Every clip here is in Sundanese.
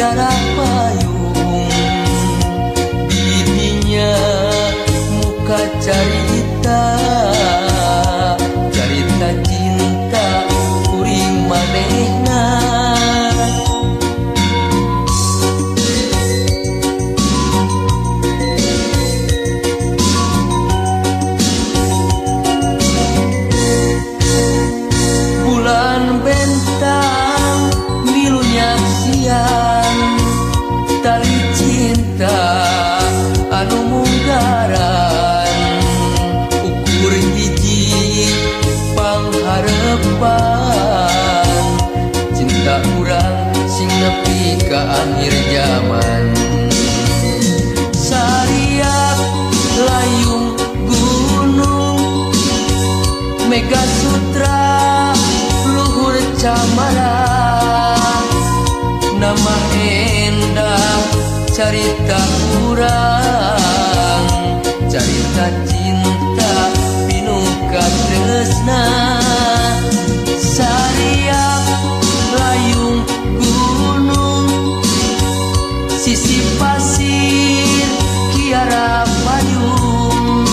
kiara payung, didinya muka carita cinta kuring manehna. Bulan bentang milunya siang, tali cinta anu munggaran, ukur hiji pangharepan, cinta urang sing nepi ka akhir zaman. Sariak layung gunung Mega Sutra luhur camara, nama endah carita urang, carita cinta pinuka tresna. Sariak layung gunung sisi pasir kiara payung,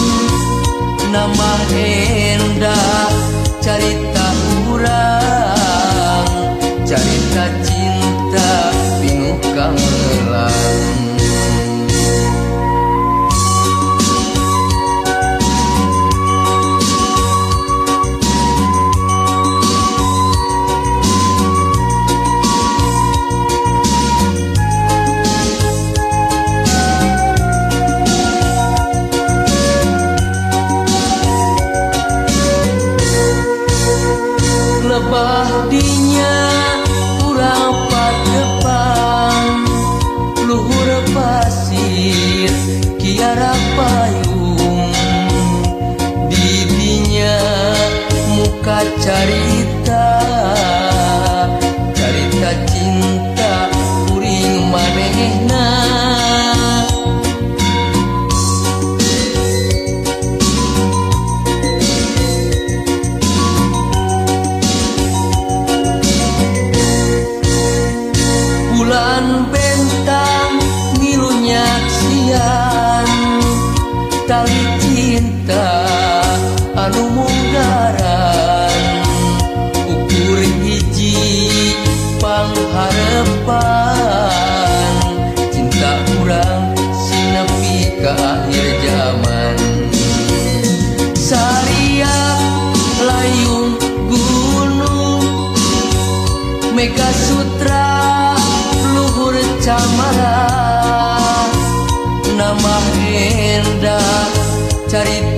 nama endah carita urang, carita cinta pinuka melang. Lebah dinya urang padepan, luhur pasir kiara payung, didinya muka carita cinta kuring manehna. Bulan bentang ngilunya siang, tali cinta anu munggaran, ukur hiji pangharepan, cinta urang sing nepi ka akhir zaman. Sariak layung gunung Mega Sutra luhur camara, nama endah carita